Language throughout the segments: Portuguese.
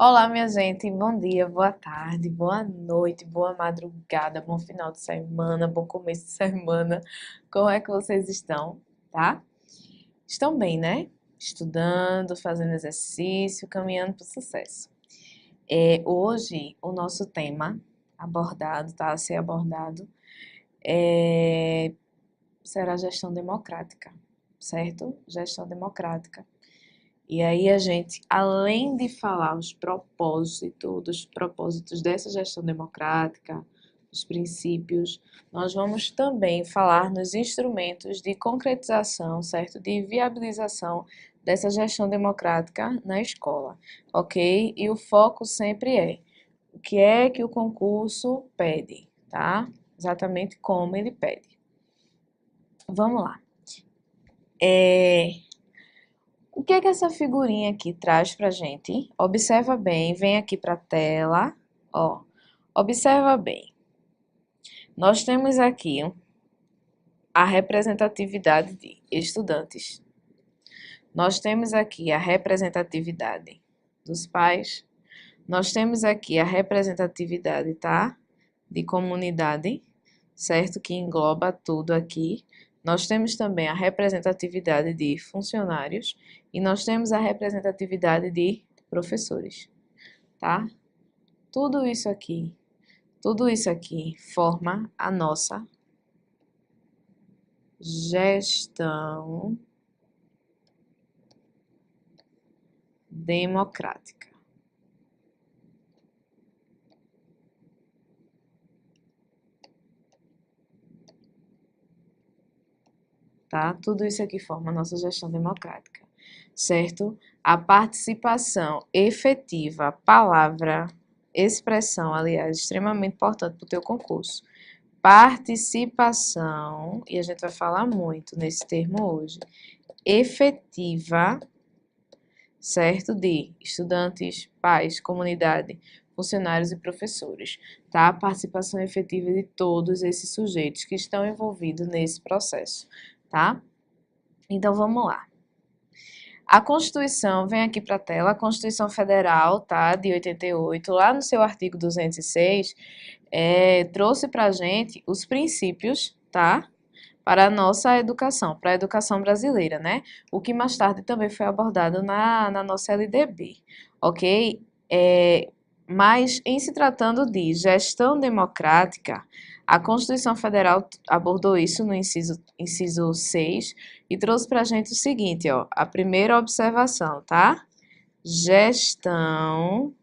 Olá, minha gente, bom dia, boa tarde, boa noite, boa madrugada, bom final de semana, bom começo de semana. Como é que vocês estão, tá? Estão bem, né? Estudando, fazendo exercício, caminhando para o sucesso. Hoje, o nosso tema abordado, tá? A ser abordado, é, será gestão democrática, certo? Gestão democrática. E aí a gente, além de falar dos propósitos dessa gestão democrática, os princípios, nós vamos também falar nos instrumentos de concretização, certo? De viabilização dessa gestão democrática na escola, ok? E o foco sempre é o que é que o concurso pede, tá? Exatamente como ele pede. Vamos lá. O que é que essa figurinha aqui traz pra gente? Observa bem, vem aqui pra tela, ó. Observa bem. Nós temos aqui a representatividade de estudantes. Nós temos aqui a representatividade dos pais. Nós temos aqui a representatividade, tá? De comunidade, certo? Que engloba tudo aqui. Nós temos também a representatividade de funcionários e nós temos a representatividade de professores, tá? Tudo isso aqui forma a nossa gestão democrática. Tá? Tudo isso aqui forma a nossa gestão democrática, certo? A participação efetiva, palavra, expressão, aliás, extremamente importante para o teu concurso. Participação, e a gente vai falar muito nesse termo hoje, efetiva, certo? De estudantes, pais, comunidade, funcionários e professores, tá? Participação efetiva de todos esses sujeitos que estão envolvidos nesse processo, tá? Então vamos lá. A Constituição, vem aqui para a tela, a Constituição Federal, tá? De 88, lá no seu artigo 206, trouxe para a gente os princípios, tá? Para a nossa educação, para a educação brasileira, né? O que mais tarde também foi abordado na nossa LDB, ok? Mas em se tratando de gestão democrática, a Constituição Federal abordou isso no inciso 6 e trouxe para a gente o seguinte, ó, a primeira observação, tá? Gestão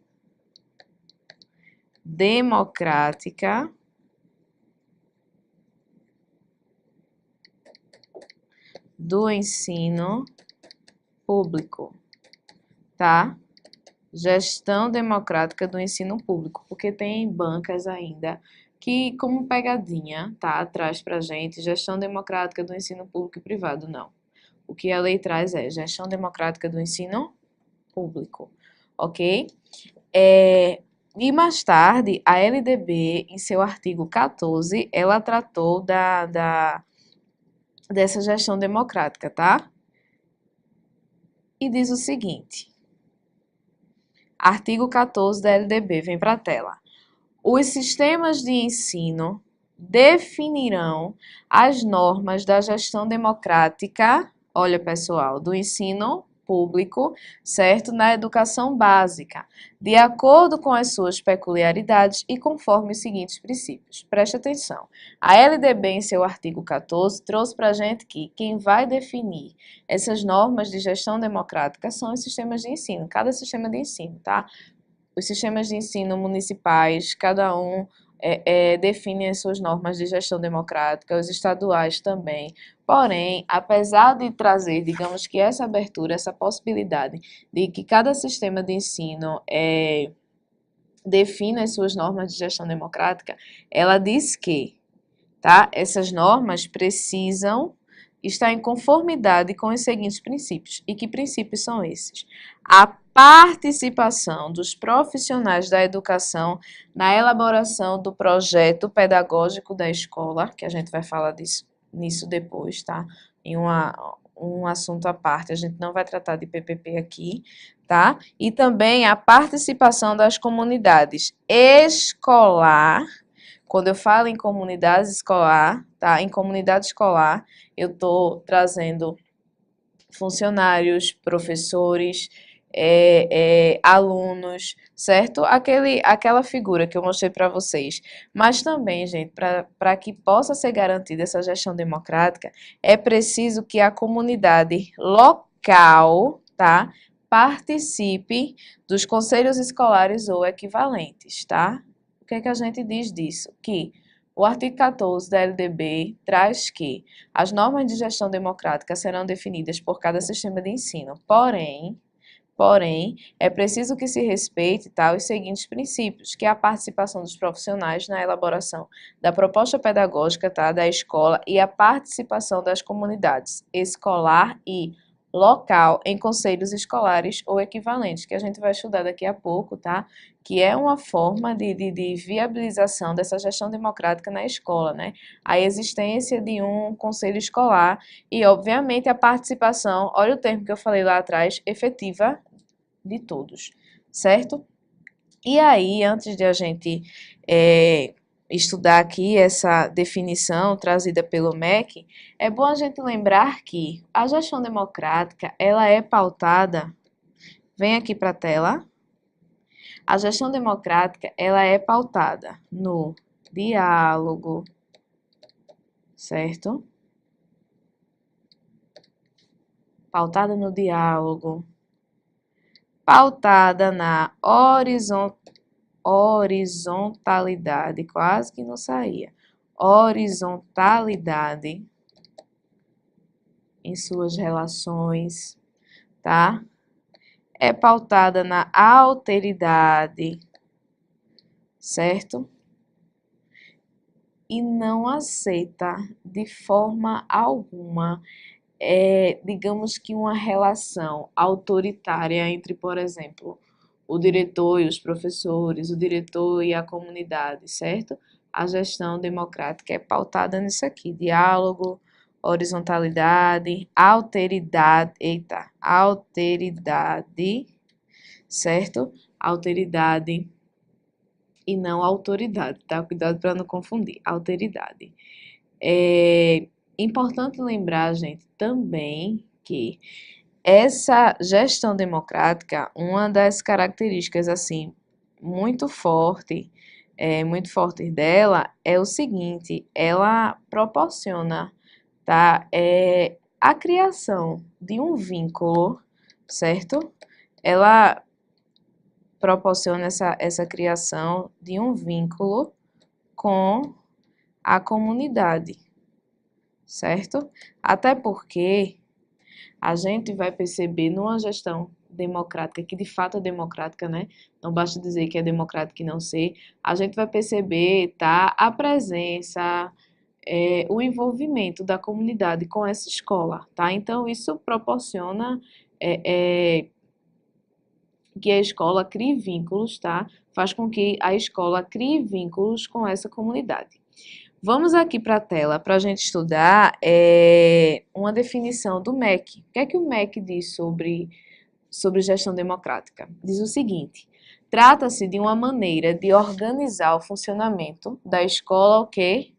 democrática do ensino público, tá? Gestão democrática do ensino público, porque tem bancas ainda que, como pegadinha, tá, traz pra gente gestão democrática do ensino público e privado, não. O que a lei traz é gestão democrática do ensino público, ok? E mais tarde, a LDB, em seu artigo 14, ela tratou dessa gestão democrática, tá? E diz o seguinte, artigo 14 da LDB, vem para a tela. Os sistemas de ensino definirão as normas da gestão democrática, olha pessoal, do ensino público, certo? Na educação básica, de acordo com as suas peculiaridades e conforme os seguintes princípios. Preste atenção. A LDB, em seu artigo 14, trouxe para a gente que quem vai definir essas normas de gestão democrática são os sistemas de ensino, cada sistema de ensino, tá? Os sistemas de ensino municipais, cada um define as suas normas de gestão democrática, os estaduais também. Porém, apesar de trazer, digamos que essa abertura, essa possibilidade de que cada sistema de ensino defina as suas normas de gestão democrática, ela diz que, tá, essas normas precisam estar em conformidade com os seguintes princípios. E que princípios são esses? A participação dos profissionais da educação na elaboração do projeto pedagógico da escola, que a gente vai falar nisso depois, tá? Em um assunto à parte, a gente não vai tratar de PPP aqui, tá? E também a participação das comunidades escolar. Quando eu falo em comunidade escolar, tá? Em comunidade escolar, eu estou trazendo funcionários, professores, alunos, certo? Aquela figura que eu mostrei para vocês. Mas também, gente, para que possa ser garantida essa gestão democrática, é preciso que a comunidade local, tá? Participe dos conselhos escolares ou equivalentes, tá? O que é que a gente diz disso? Que o artigo 14 da LDB traz que as normas de gestão democrática serão definidas por cada sistema de ensino. Porém, é preciso que se respeite, tá, os seguintes princípios, que é a participação dos profissionais na elaboração da proposta pedagógica, tá, da escola e a participação das comunidades escolar e local em conselhos escolares ou equivalentes, que a gente vai estudar daqui a pouco, tá? Que é uma forma de viabilização dessa gestão democrática na escola, né? A existência de um conselho escolar e, obviamente, a participação, olha o termo que eu falei lá atrás, efetiva de todos, certo? E aí, antes de a gente estudar aqui essa definição trazida pelo MEC, é bom a gente lembrar que a gestão democrática, ela é pautada, vem aqui para a tela, a gestão democrática, ela é pautada no diálogo, certo? Pautada no diálogo, pautada na horizontalidade, quase que não saía, horizontalidade em suas relações, tá? É pautada na alteridade, certo? E não aceita de forma alguma, digamos que uma relação autoritária entre, por exemplo, o diretor e os professores, o diretor e a comunidade, certo? A gestão democrática é pautada nisso aqui, diálogo, horizontalidade, alteridade, certo? Alteridade e não autoridade, tá? Cuidado para não confundir, alteridade. É importante lembrar, gente, também que essa gestão democrática, uma das características, assim, muito forte dela é o seguinte, ela proporciona, tá, a criação de um vínculo, certo? Ela proporciona essa criação de um vínculo com a comunidade, certo? Até porque a gente vai perceber numa gestão democrática, que de fato é democrática, né? Não basta dizer que é democrática e não ser, a gente vai perceber, tá, a presença, o envolvimento da comunidade com essa escola, tá? Então, isso proporciona que a escola crie vínculos, tá? Faz com que a escola crie vínculos com essa comunidade. Vamos aqui para a tela para a gente estudar uma definição do MEC. O que é que o MEC diz sobre gestão democrática? Diz o seguinte: trata-se de uma maneira de organizar o funcionamento da escola, o quê?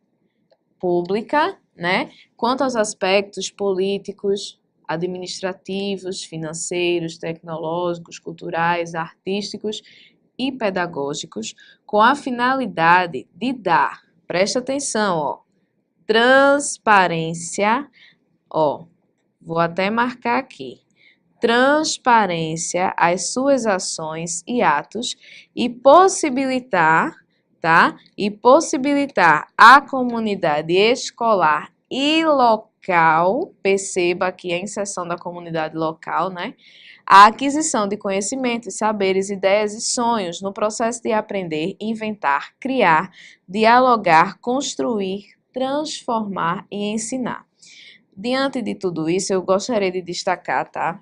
Pública, né? Quanto aos aspectos políticos, administrativos, financeiros, tecnológicos, culturais, artísticos e pedagógicos, com a finalidade de dar, presta atenção, ó, transparência, ó, vou até marcar aqui, transparência às suas ações e atos e possibilitar, tá? E possibilitar à comunidade escolar e local, perceba aqui a inserção da comunidade local, né? A aquisição de conhecimentos, saberes, ideias e sonhos no processo de aprender, inventar, criar, dialogar, construir, transformar e ensinar. Diante de tudo isso, eu gostaria de destacar, tá?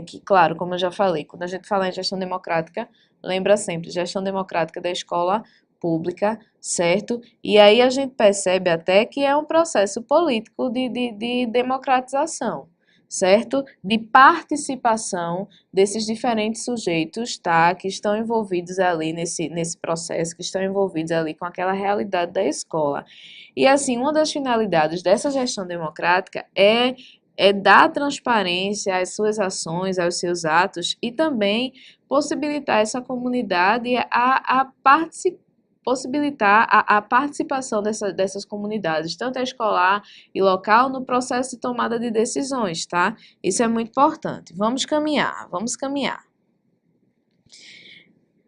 Que, claro, como eu já falei, quando a gente fala em gestão democrática, lembra sempre, gestão democrática da escola pública, certo? E aí a gente percebe até que é um processo político de democratização, certo? De participação desses diferentes sujeitos, tá? Que estão envolvidos ali nesse processo, que estão envolvidos ali com aquela realidade da escola. E assim, uma das finalidades dessa gestão democrática é dar transparência às suas ações, aos seus atos e também possibilitar essa comunidade a participar, possibilitar a participação dessas comunidades, tanto a escolar e local, no processo de tomada de decisões, tá? Isso é muito importante. Vamos caminhar, vamos caminhar.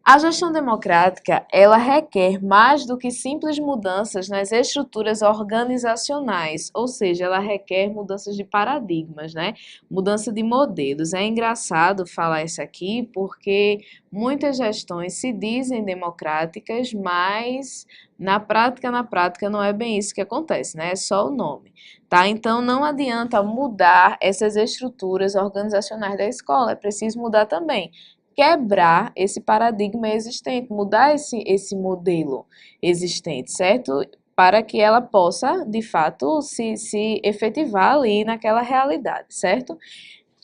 A gestão democrática, ela requer mais do que simples mudanças nas estruturas organizacionais, ou seja, ela requer mudanças de paradigmas, né? Mudança de modelos. É engraçado falar isso aqui porque muitas gestões se dizem democráticas, mas na prática não é bem isso que acontece, né? É só o nome, tá? Então não adianta mudar essas estruturas organizacionais da escola, é preciso mudar também quebrar esse paradigma existente, mudar esse modelo existente, certo? Para que ela possa, de fato, se efetivar ali naquela realidade, certo?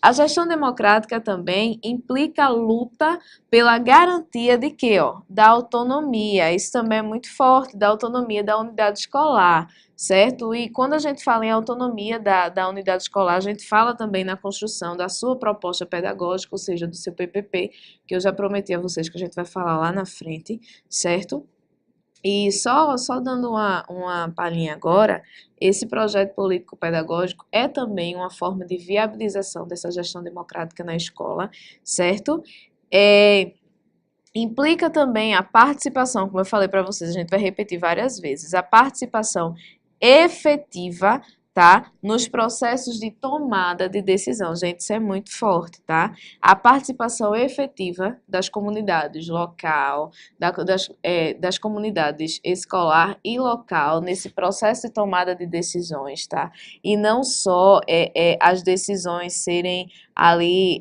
A gestão democrática também implica a luta pela garantia de quê? Ó, da autonomia. Isso também é muito forte, da autonomia da unidade escolar, certo? E quando a gente fala em autonomia da unidade escolar, a gente fala também na construção da sua proposta pedagógica, ou seja, do seu PPP, que eu já prometi a vocês que a gente vai falar lá na frente, certo? E só dando uma palhinha agora, esse projeto político-pedagógico é também uma forma de viabilização dessa gestão democrática na escola, certo? Implica também a participação, como eu falei para vocês, a gente vai repetir várias vezes, a participação efetiva, tá? Nos processos de tomada de decisão. Gente, isso é muito forte, tá? A participação efetiva das comunidades local, das comunidades escolar e local nesse processo de tomada de decisões, tá? E não só as decisões serem ali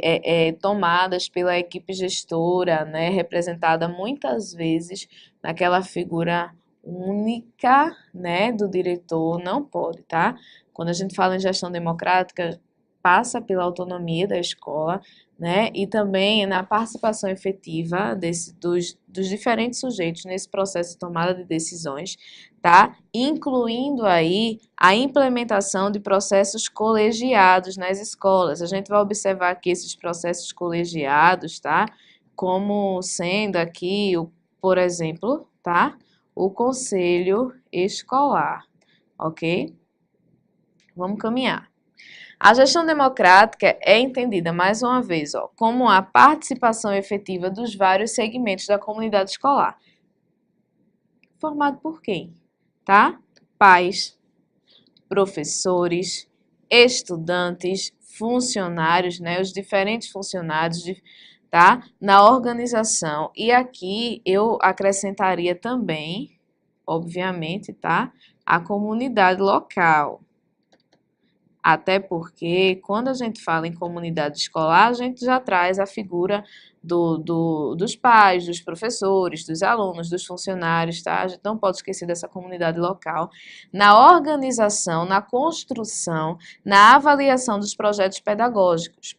tomadas pela equipe gestora, né? Representada muitas vezes naquela figura única, né, do diretor, não pode, tá? Quando a gente fala em gestão democrática, passa pela autonomia da escola, né, e também na participação efetiva dos diferentes sujeitos nesse processo de tomada de decisões, tá? Incluindo aí a implementação de processos colegiados nas escolas. A gente vai observar aqui esses processos colegiados, tá? Como sendo aqui, por exemplo, tá? O conselho escolar, ok? Vamos caminhar. A gestão democrática é entendida, mais uma vez, ó, como a participação efetiva dos vários segmentos da comunidade escolar. Formado por quem? Tá? Pais, professores, estudantes, funcionários, né? Os diferentes funcionários, tá? Na organização. E aqui eu acrescentaria também, obviamente, tá? A comunidade local. Até porque, quando a gente fala em comunidade escolar, a gente já traz a figura dos pais, dos professores, dos alunos, dos funcionários, tá? A gente não pode esquecer dessa comunidade local. Na organização, na construção, na avaliação dos projetos pedagógicos,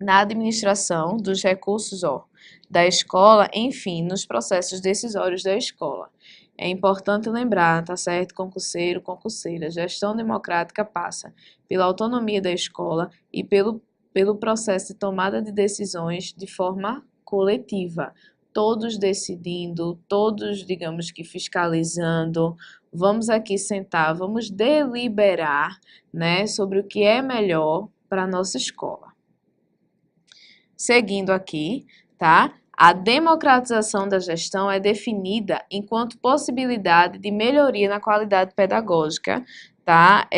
na administração dos recursos, ó, da escola, enfim, nos processos decisórios da escola. É importante lembrar, tá certo, concurseiro, concurseira, gestão democrática passa pela autonomia da escola e pelo processo de tomada de decisões de forma coletiva. Todos decidindo, todos, digamos que fiscalizando, vamos aqui sentar, vamos deliberar, né, sobre o que é melhor para a nossa escola. Seguindo aqui, tá? A democratização da gestão é definida enquanto possibilidade de melhoria na qualidade pedagógica, tá?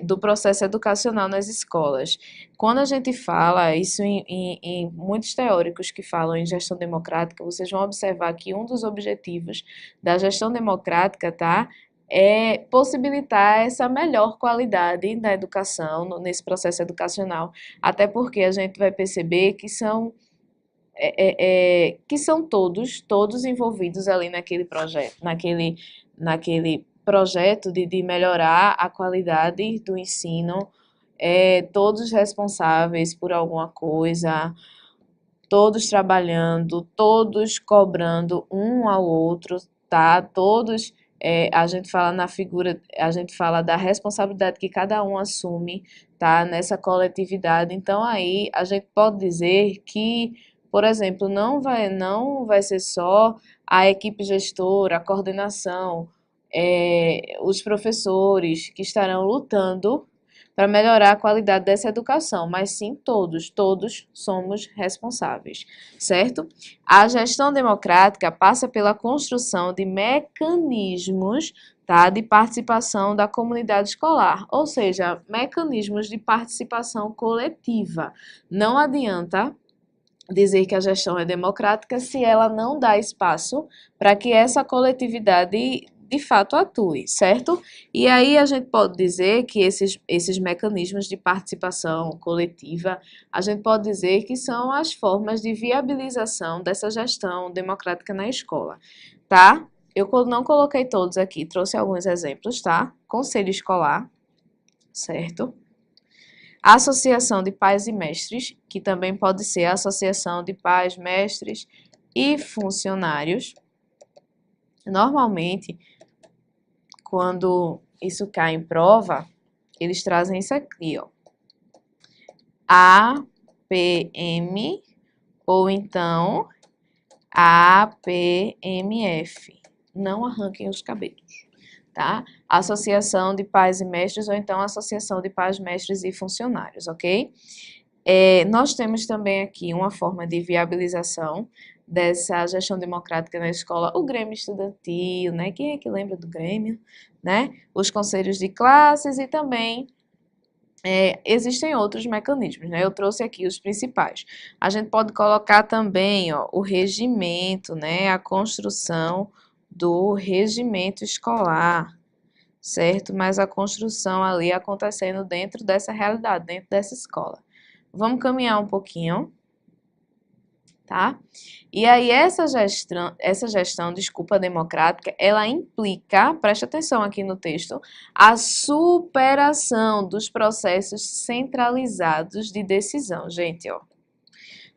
Do processo educacional nas escolas. Quando a gente fala isso em muitos teóricos que falam em gestão democrática, vocês vão observar que um dos objetivos da gestão democrática, tá? É possibilitar essa melhor qualidade da educação nesse processo educacional, até porque a gente vai perceber que são que são todos envolvidos ali naquele projeto de melhorar a qualidade do ensino, todos responsáveis por alguma coisa, todos trabalhando, todos cobrando um ao outro, tá? Todos, a gente fala na figura, a gente fala da responsabilidade que cada um assume, tá? Nessa coletividade. Então, aí, a gente pode dizer que, por exemplo, não vai ser só a equipe gestora, a coordenação, os professores que estarão lutando para melhorar a qualidade dessa educação, mas sim todos somos responsáveis, certo? A gestão democrática passa pela construção de mecanismos, tá, de participação da comunidade escolar, ou seja, mecanismos de participação coletiva. Não adianta dizer que a gestão é democrática se ela não dá espaço para que essa coletividade de fato atue, certo? E aí a gente pode dizer que esses mecanismos de participação coletiva, a gente pode dizer que são as formas de viabilização dessa gestão democrática na escola, tá? Eu não coloquei todos aqui, trouxe alguns exemplos, tá? Conselho escolar, certo? A associação de pais e mestres, que também pode ser a associação de pais, mestres e funcionários. Normalmente, quando isso cai em prova, eles trazem isso aqui, ó. APM ou então APMF. Não arranquem os cabelos, tá? Associação de pais e mestres ou então associação de pais, mestres e funcionários, ok? Nós temos também aqui uma forma de viabilização dessa gestão democrática na escola, o Grêmio Estudantil, né? Quem é que lembra do Grêmio, né? Os conselhos de classes e também existem outros mecanismos, né? Eu trouxe aqui os principais. A gente pode colocar também, ó, o regimento, né? A construção do regimento escolar, certo? Mas a construção ali acontecendo dentro dessa realidade, dentro dessa escola. Vamos caminhar um pouquinho, tá? E aí essa gestão, desculpa, democrática, ela implica, preste atenção aqui no texto, a superação dos processos centralizados de decisão. Gente, ó,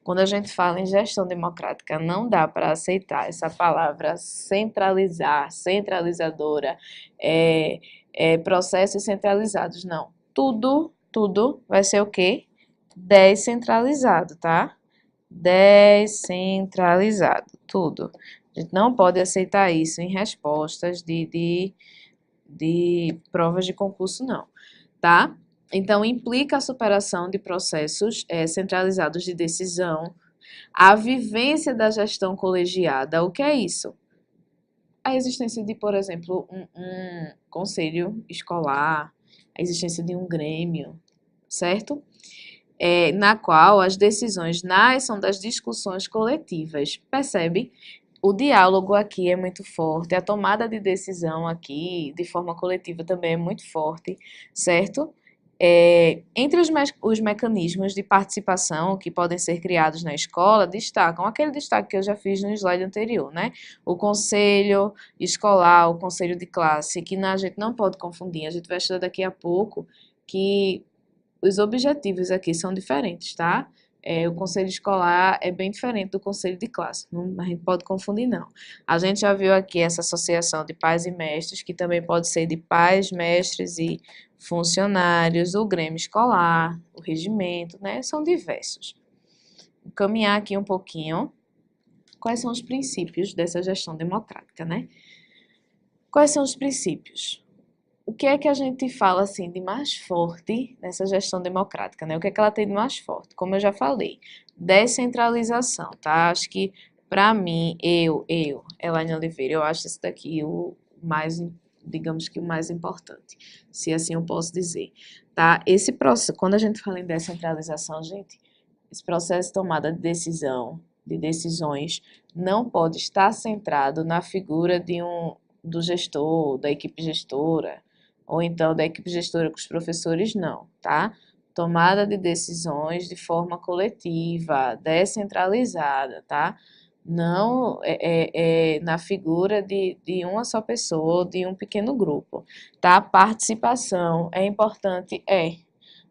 quando a gente fala em gestão democrática, não dá para aceitar essa palavra centralizar, centralizadora, processos centralizados, não. Tudo vai ser o quê? Descentralizado, tá? Descentralizado, tudo. A gente não pode aceitar isso em respostas de provas de concurso, não, tá? Então, implica a superação de processos centralizados de decisão, a vivência da gestão colegiada. O que é isso? A existência de, por exemplo, um conselho escolar, a existência de um grêmio, certo? Na qual as decisões nascem das discussões coletivas. Percebe? O diálogo aqui é muito forte, a tomada de decisão aqui, de forma coletiva, também é muito forte, certo? Entre os mecanismos de participação que podem ser criados na escola, destacam aquele destaque que eu já fiz no slide anterior, né? O conselho escolar, o conselho de classe, que a gente não pode confundir, a gente vai estudar daqui a pouco que os objetivos aqui são diferentes, tá? O conselho escolar é bem diferente do conselho de classe, não, a gente pode confundir, não. A gente já viu aqui essa associação de pais e mestres, que também pode ser de pais, mestres e funcionários, o grêmio escolar, o regimento, né? São diversos. Vou caminhar aqui um pouquinho. Quais são os princípios dessa gestão democrática, né? Quais são os princípios? O que é que a gente fala assim de mais forte nessa gestão democrática, né? O que é que ela tem de mais forte? Como eu já falei, descentralização, tá? Acho que para mim, Elaine Oliveira, eu acho esse daqui o mais, digamos que o mais importante, se assim eu posso dizer, tá? Esse processo, quando a gente fala em descentralização, gente, esse processo de tomada de decisão, de decisões, não pode estar centrado na figura do gestor, da equipe gestora, ou então da equipe gestora com os professores, não, tá? tomada de decisões de forma coletiva, descentralizada, tá? Não na figura de uma só pessoa ou de um pequeno grupo, tá? Participação é importante,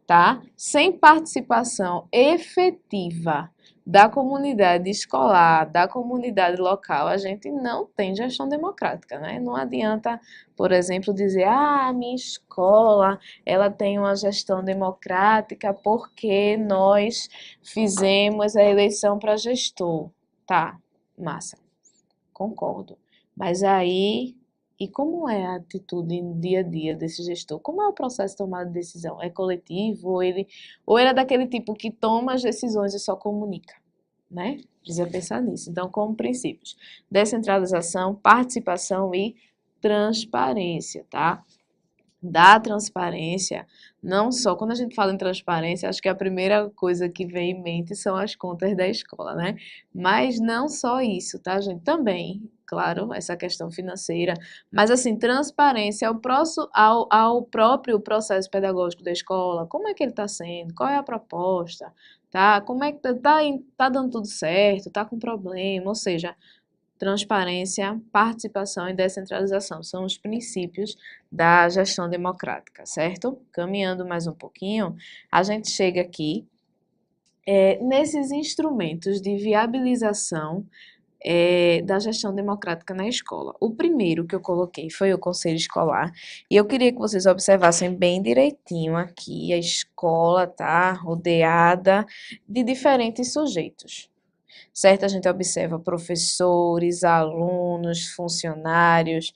tá? Sem participação efetiva da comunidade escolar, da comunidade local, a gente não tem gestão democrática, né? Não adianta, por exemplo, dizer, a minha escola, ela tem uma gestão democrática porque nós fizemos a eleição para gestor. Tá, massa, concordo. Mas aí, e como é a atitude no dia a dia desse gestor? Como é o processo de tomada de decisão? É coletivo ou ele é daquele tipo que toma as decisões e só comunica, né? Precisa pensar nisso. Então, como princípios, descentralização, participação e transparência, tá? Da transparência, não só quando a gente fala em transparência, acho que a primeira coisa que vem em mente são as contas da escola, né? Mas não só isso, tá, gente? Também, claro, essa questão financeira, mas assim, transparência ao próprio processo pedagógico da escola, como é que ele está sendo, qual é a proposta, tá? Como é que tá dando tudo certo, tá com problema, ou seja, transparência, participação e descentralização são os princípios da gestão democrática, certo? Caminhando mais um pouquinho, a gente chega aqui nesses instrumentos de viabilização da gestão democrática na escola. O primeiro que eu coloquei foi o conselho escolar, e eu queria que vocês observassem bem direitinho aqui, a escola tá rodeada de diferentes sujeitos. Certo? A gente observa professores, alunos, funcionários,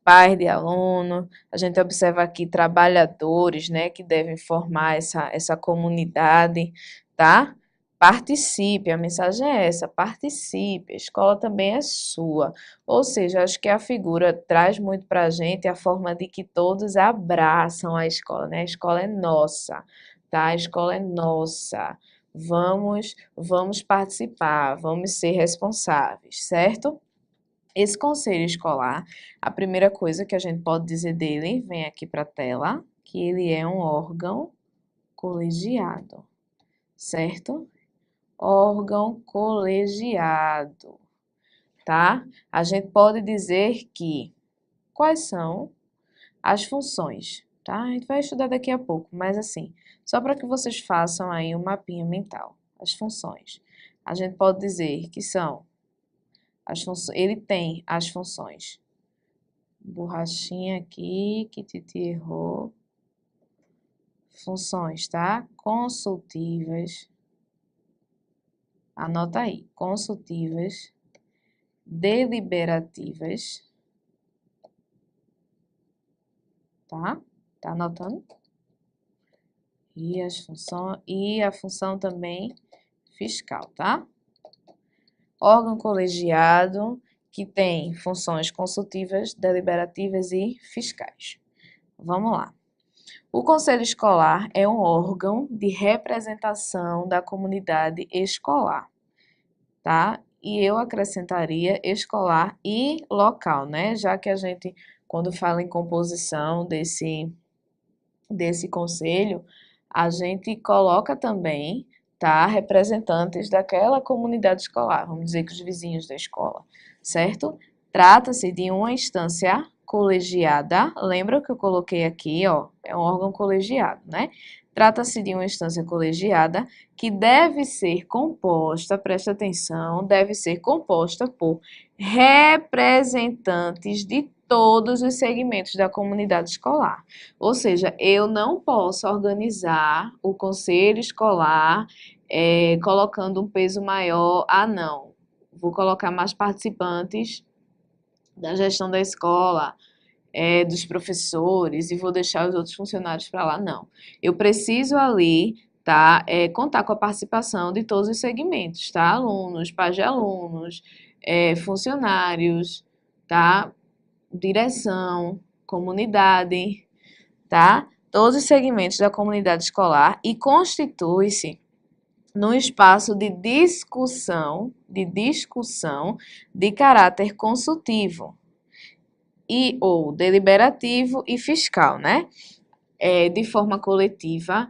pais de aluno, a gente observa aqui trabalhadores, né, que devem formar essa comunidade, tá? Participe, a mensagem é essa, participe, a escola também é sua. Ou seja, acho que a figura traz muito para a gente a forma de que todos abraçam a escola, né? A escola é nossa, tá? A escola é nossa. Vamos participar, vamos ser responsáveis, certo? Esse conselho escolar, a primeira coisa que a gente pode dizer dele, vem aqui para a tela, que ele é um órgão colegiado, certo? Órgão colegiado, tá? A gente pode dizer que quais são as funções, tá? A gente vai estudar daqui a pouco, mas assim, só para que vocês façam aí um mapinha mental. As funções. A gente pode dizer que são as funções, ele tem as funções. Borrachinha aqui, que Titi errou. Funções, tá? Consultivas. Anota aí. Consultivas, deliberativas. Tá? Tá anotando? E a função também fiscal, tá? Órgão colegiado que tem funções consultivas, deliberativas e fiscais. Vamos lá. O Conselho Escolar é um órgão de representação da comunidade escolar, tá? E eu acrescentaria escolar e local, né? Já que a gente, quando fala em composição desse conselho, a gente coloca também, tá, representantes daquela comunidade escolar, vamos dizer que os vizinhos da escola, certo? Trata-se de uma instância colegiada, lembra que eu coloquei aqui, ó, é um órgão colegiado, né? Trata-se de uma instância colegiada que deve ser composta, presta atenção, deve ser composta por representantes de todos os segmentos da comunidade escolar. Ou seja, eu não posso organizar o conselho escolar colocando um peso maior. Ah, não, vou colocar mais participantes da gestão da escola, dos professores, e vou deixar os outros funcionários para lá. Não. Eu preciso ali, tá, contar com a participação de todos os segmentos, tá? Alunos, pais de alunos, funcionários, tá? Direção, comunidade, tá? Todos os segmentos da comunidade escolar e constitui-se num espaço de caráter consultivo e ou deliberativo e fiscal, né? de forma coletiva,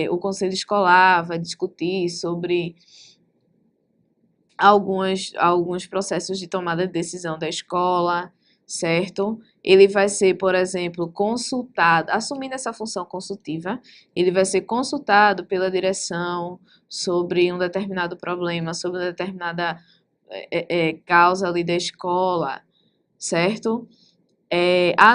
o conselho escolar vai discutir sobre alguns processos de tomada de decisão da escola, certo? Ele vai ser, por exemplo, consultado, assumindo essa função consultiva, ele vai ser consultado pela direção sobre um determinado problema, sobre uma determinada causa ali da escola, certo?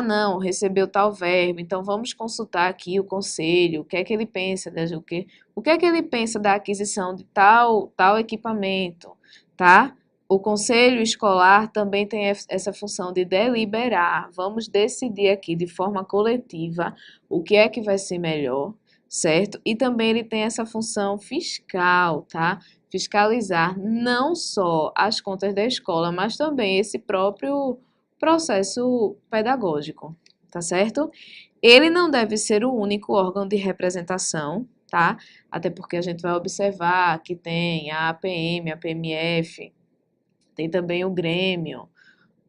Não, recebeu tal verbo, então vamos consultar aqui o conselho, o que é que ele pensa, o que é que ele pensa da aquisição de tal equipamento, tá? O conselho escolar também tem essa função de deliberar, vamos decidir aqui de forma coletiva o que é que vai ser melhor, certo? E também ele tem essa função fiscal, tá? Fiscalizar não só as contas da escola, mas também esse próprio processo pedagógico, tá certo? Ele não deve ser o único órgão de representação, tá? Até porque a gente vai observar que tem a APM, a PMF, tem também o Grêmio,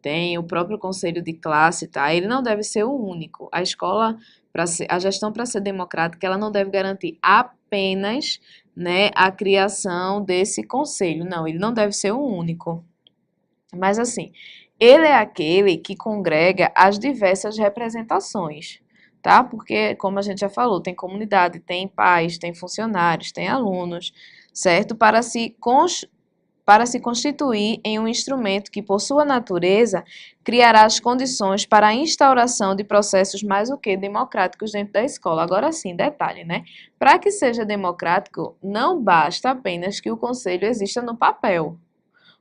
tem o próprio conselho de classe, tá? Ele não deve ser o único. A escola, a gestão para ser democrática, ela não deve garantir apenas, né, a criação desse conselho. Não, ele não deve ser o único. Mas assim, ele é aquele que congrega as diversas representações, tá? Porque, como a gente já falou, tem comunidade, tem pais, tem funcionários, tem alunos, certo? Para se constituir em um instrumento que, por sua natureza, criará as condições para a instauração de processos mais o quê? Democráticos dentro da escola. Agora sim, detalhe, né? Para que seja democrático, não basta apenas que o conselho exista no papel.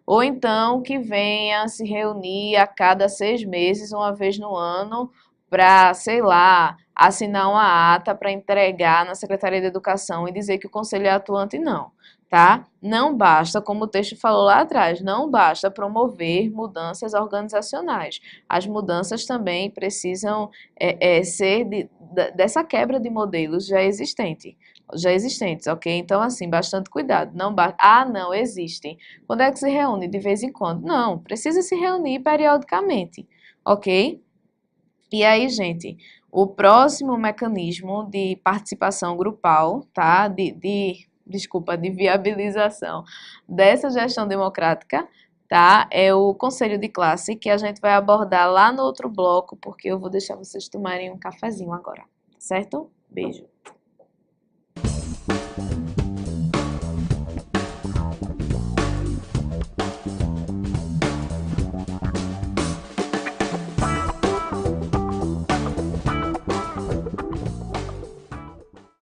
Ou então que venha se reunir a cada 6 meses, uma vez no ano, para, sei lá, assinar uma ata para entregar na Secretaria de Educação e dizer que o conselho é atuante, não, tá? Não basta, como o texto falou lá atrás, não basta promover mudanças organizacionais. As mudanças também precisam ser dessa quebra de modelos já existentes, ok? Então, assim, bastante cuidado. Não não, existem. Quando é que se reúne? De vez em quando? Não, precisa se reunir periodicamente, ok? E aí, gente, o próximo mecanismo de participação grupal, tá? Desculpa, de viabilização dessa gestão democrática, tá? É o conselho de classe, que a gente vai abordar lá no outro bloco, porque eu vou deixar vocês tomarem um cafezinho agora, certo? Beijo.